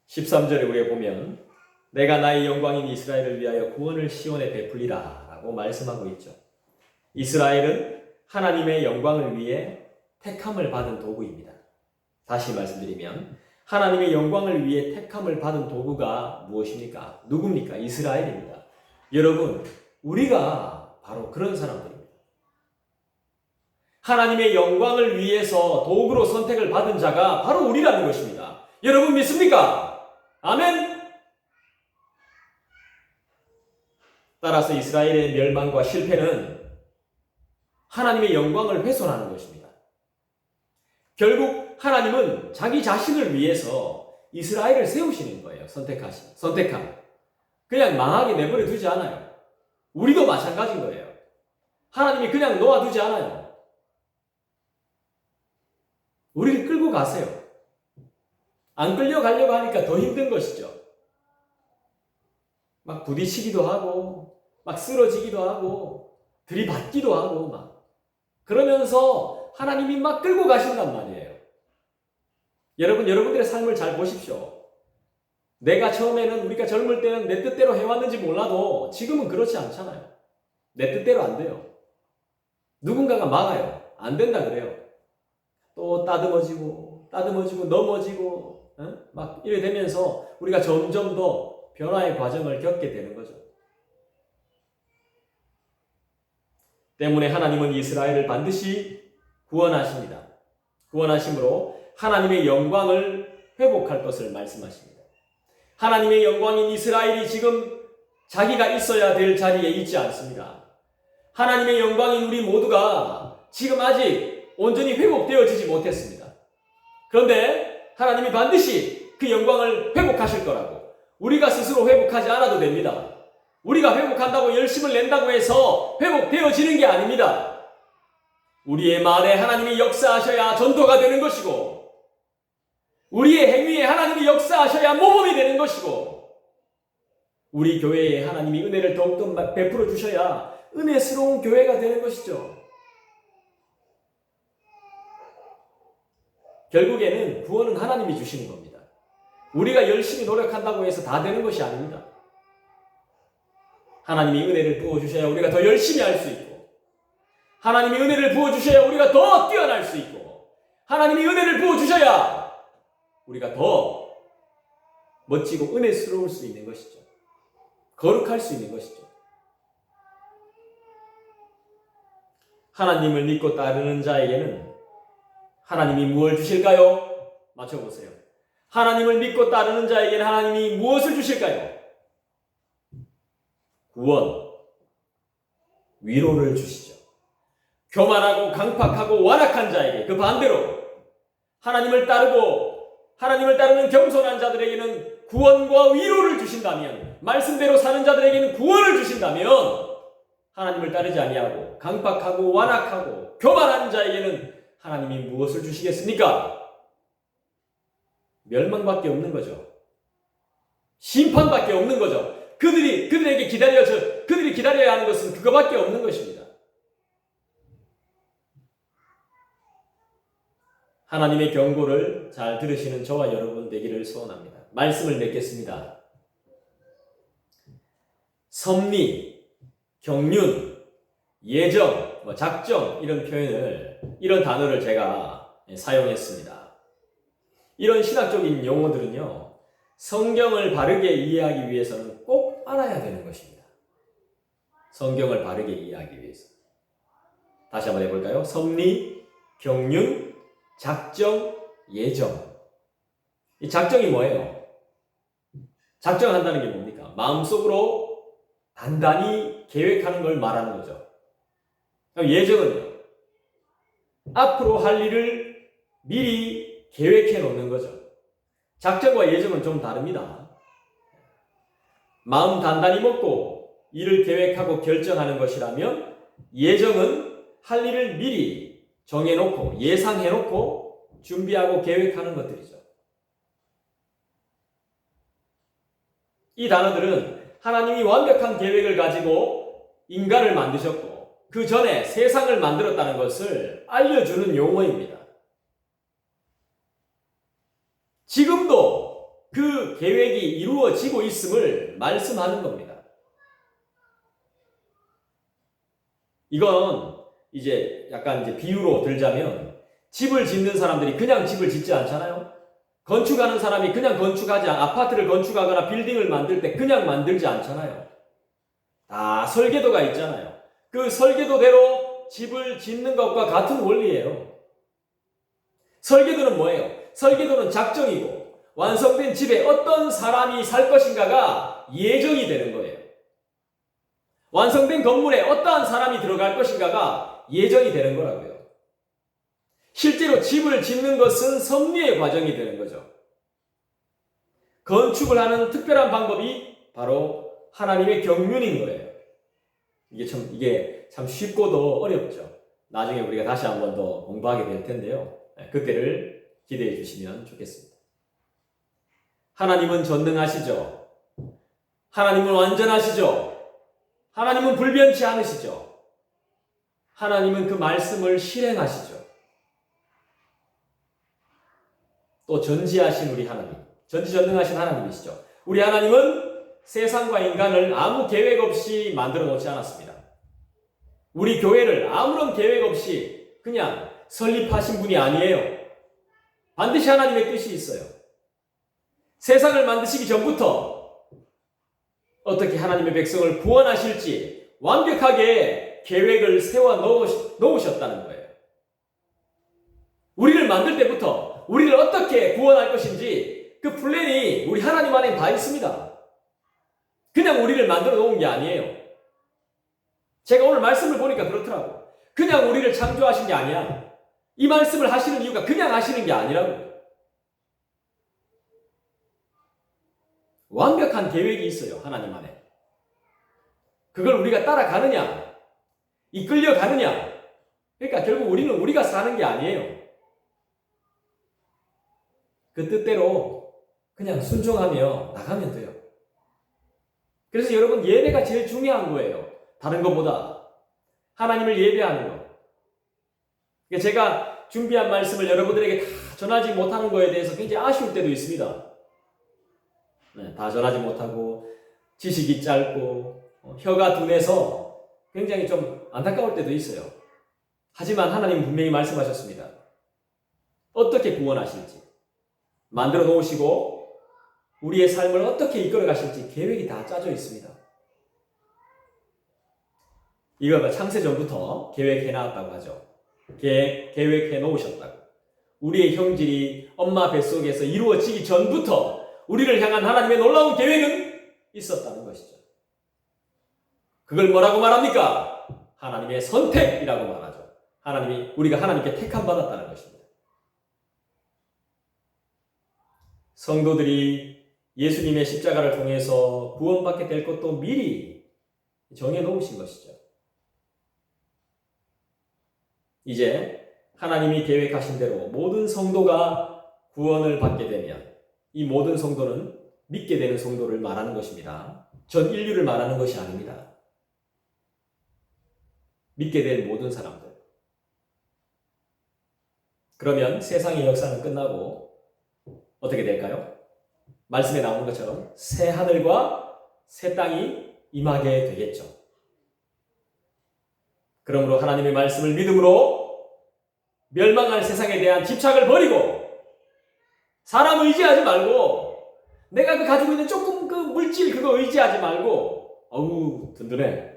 13절에 우리가 보면 내가 나의 영광인 이스라엘을 위하여 구원을 시온에 베풀리라 라고 말씀하고 있죠. 이스라엘은 하나님의 영광을 위해 택함을 받은 도구입니다. 다시 말씀드리면 하나님의 영광을 위해 택함을 받은 도구가 무엇입니까? 누굽니까? 이스라엘입니다. 여러분, 우리가 바로 그런 사람들입니다. 하나님의 영광을 위해서 도구로 선택을 받은 자가 바로 우리라는 것입니다. 여러분 믿습니까? 아멘? 따라서 이스라엘의 멸망과 실패는 하나님의 영광을 훼손하는 것입니다. 결국 하나님은 자기 자신을 위해서 이스라엘을 세우시는 거예요. 선택함. 그냥 망하게 내버려 두지 않아요. 우리도 마찬가지인 거예요. 하나님이 그냥 놓아두지 않아요. 우리를 끌고 가세요. 안 끌려가려고 하니까 더 힘든 것이죠. 막 부딪히기도 하고 막 쓰러지기도 하고 들이받기도 하고 막 그러면서 하나님이 막 끌고 가신단 말이에요. 여러분들의 삶을 잘 보십시오. 내가 처음에는 우리가 젊을 때는 내 뜻대로 해왔는지 몰라도 지금은 그렇지 않잖아요. 내 뜻대로 안 돼요. 누군가가 막아요. 안 된다 그래요. 또 따듬어지고 넘어지고 막 이래 되면서 우리가 점점 더 변화의 과정을 겪게 되는 거죠. 때문에 하나님은 이스라엘을 반드시 구원하십니다. 구원하심으로 하나님의 영광을 회복할 것을 말씀하십니다. 하나님의 영광인 이스라엘이 지금 자기가 있어야 될 자리에 있지 않습니다. 하나님의 영광인 우리 모두가 지금 아직 온전히 회복되어지지 못했습니다. 그런데 하나님이 반드시 그 영광을 회복하실 거라고, 우리가 스스로 회복하지 않아도 됩니다. 우리가 회복한다고 열심을 낸다고 해서 회복되어지는 게 아닙니다. 우리의 말에 하나님이 역사하셔야 전도가 되는 것이고, 우리의 행위에 하나님이 역사하셔야 모범이 되는 것이고, 우리 교회에 하나님이 은혜를 더욱더 베풀어 주셔야 은혜스러운 교회가 되는 것이죠. 결국에는 구원은 하나님이 주시는 겁니다. 우리가 열심히 노력한다고 해서 다 되는 것이 아닙니다. 하나님이 은혜를 부어주셔야 우리가 더 열심히 할 수 있고, 하나님이 은혜를 부어주셔야 우리가 더 뛰어날 수 있고, 하나님이 은혜를 부어주셔야 우리가 더 멋지고 은혜스러울 수 있는 것이죠. 거룩할 수 있는 것이죠. 하나님을 믿고 따르는 자에게는 하나님이 무엇을 주실까요? 맞춰보세요. 하나님을 믿고 따르는 자에게는 하나님이 무엇을 주실까요? 구원, 위로를 주시죠. 교만하고 강팍하고 완악한 자에게 그 반대로 하나님을 따르는 겸손한 자들에게는 구원과 위로를 주신다면, 말씀대로 사는 자들에게는 구원을 주신다면, 하나님을 따르지 아니하고 강팍하고 완악하고 교만한 자에게는 하나님이 무엇을 주시겠습니까? 멸망밖에 없는 거죠. 심판밖에 없는 거죠. 그들이 기다려야 하는 것은 그거밖에 없는 것입니다. 하나님의 경고를 잘 들으시는 저와 여러분 되기를 소원합니다. 말씀을 맺겠습니다. 섭리, 경륜, 예정, 작정 이런 단어를 제가 사용했습니다. 이런 신학적인 용어들은요, 성경을 바르게 이해하기 위해서는 꼭 알아야 되는 것입니다. 성경을 바르게 이해하기 위해서. 다시 한번 해볼까요? 섭리, 경륜, 작정, 예정. 이 작정이 뭐예요? 작정한다는 게 뭡니까? 마음속으로 단단히 계획하는 걸 말하는 거죠. 그럼 예정은요? 앞으로 할 일을 미리 계획해 놓는 거죠. 작정과 예정은 좀 다릅니다. 마음 단단히 먹고 일을 계획하고 결정하는 것이라면, 예정은 할 일을 미리 정해놓고 예상해놓고 준비하고 계획하는 것들이죠. 이 단어들은 하나님이 완벽한 계획을 가지고 인간을 만드셨고 그 전에 세상을 만들었다는 것을 알려주는 용어입니다. 지금도 그 계획이 이루어지고 있음을 말씀하는 겁니다. 이건 이제 약간 이제 비유로 들자면 집을 짓는 사람들이 그냥 집을 짓지 않잖아요. 건축하는 사람이 그냥 아파트를 건축하거나 빌딩을 만들 때 그냥 만들지 않잖아요. 다 설계도가 있잖아요. 그 설계도대로 집을 짓는 것과 같은 원리예요. 설계도는 뭐예요? 설계도는 작정이고 완성된 집에 어떤 사람이 살 것인가가 예정이 되는 거예요. 완성된 건물에 어떠한 사람이 들어갈 것인가가 예정이 되는 거라고요. 실제로 집을 짓는 것은 섭리의 과정이 되는 거죠. 건축을 하는 특별한 방법이 바로 하나님의 경륜인 거예요. 이게 참 쉽고도 어렵죠. 나중에 우리가 다시 한번 더 공부하게 될 텐데요. 그때를 기대해 주시면 좋겠습니다. 하나님은 전능하시죠. 하나님은 완전하시죠. 하나님은 불변치 않으시죠. 하나님은 그 말씀을 실행하시죠. 또 전지하신 우리 하나님, 전지전능하신 하나님이시죠. 우리 하나님은 세상과 인간을 아무 계획 없이 만들어 놓지 않았습니다. 우리 교회를 아무런 계획 없이 그냥 설립하신 분이 아니에요. 반드시 하나님의 뜻이 있어요. 세상을 만드시기 전부터 어떻게 하나님의 백성을 구원하실지 완벽하게 계획을 세워 놓으셨다는 거예요. 우리를 만들 때부터 우리를 어떻게 구원할 것인지 그 플랜이 우리 하나님 안에 다 있습니다. 그냥 우리를 만들어 놓은 게 아니에요. 제가 오늘 말씀을 보니까 그렇더라고. 그냥 우리를 창조하신 게 아니야. 이 말씀을 하시는 이유가 그냥 하시는 게 아니라고. 완벽한 계획이 있어요. 하나님 안에. 그걸 우리가 따라가느냐, 이끌려가느냐. 그러니까 결국 우리는 우리가 사는 게 아니에요. 그 뜻대로 그냥 순종하며 나가면 돼요. 그래서 여러분 예배가 제일 중요한 거예요. 다른 것보다 하나님을 예배하는 것. 그러니까 제가 준비한 말씀을 여러분들에게 다 전하지 못하는 거에 대해서 굉장히 아쉬울 때도 있습니다. 다 전하지 못하고 지식이 짧고 혀가 둔해서 굉장히 좀 안타까울 때도 있어요. 하지만 하나님은 분명히 말씀하셨습니다. 어떻게 구원하실지 만들어 놓으시고 우리의 삶을 어떻게 이끌어 가실지 계획이 다 짜져 있습니다. 이거 창세전부터 계획해 놨다고 하죠. 계획해 놓으셨다고. 우리의 형질이 엄마 뱃속에서 이루어지기 전부터 우리를 향한 하나님의 놀라운 계획은 있었다는 것이죠. 그걸 뭐라고 말합니까? 하나님의 선택이라고 말하죠. 우리가 하나님께 택함 받았다는 것입니다. 성도들이 예수님의 십자가를 통해서 구원받게 될 것도 미리 정해 놓으신 것이죠. 이제 하나님이 계획하신 대로 모든 성도가 구원을 받게 되면 이 모든 성도는 믿게 되는 성도를 말하는 것입니다. 전 인류를 말하는 것이 아닙니다. 믿게 될 모든 사람들. 그러면 세상의 역사는 끝나고 어떻게 될까요? 말씀에 나오는 것처럼 새 하늘과 새 땅이 임하게 되겠죠. 그러므로 하나님의 말씀을 믿음으로 멸망할 세상에 대한 집착을 버리고 사람 의지하지 말고 내가 가지고 있는 조금 그 물질 그거 의지하지 말고 어우 든든해.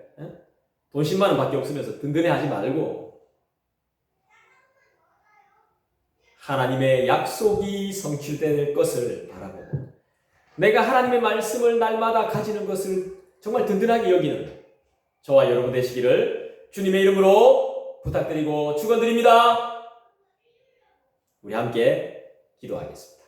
돈 10만 원 밖에 없으면서 든든해 하지 말고 하나님의 약속이 성취될 것을 바라보고 내가 하나님의 말씀을 날마다 가지는 것을 정말 든든하게 여기는 저와 여러분 되시기를 주님의 이름으로 부탁드리고 축원드립니다. 우리 함께 기도하겠습니다.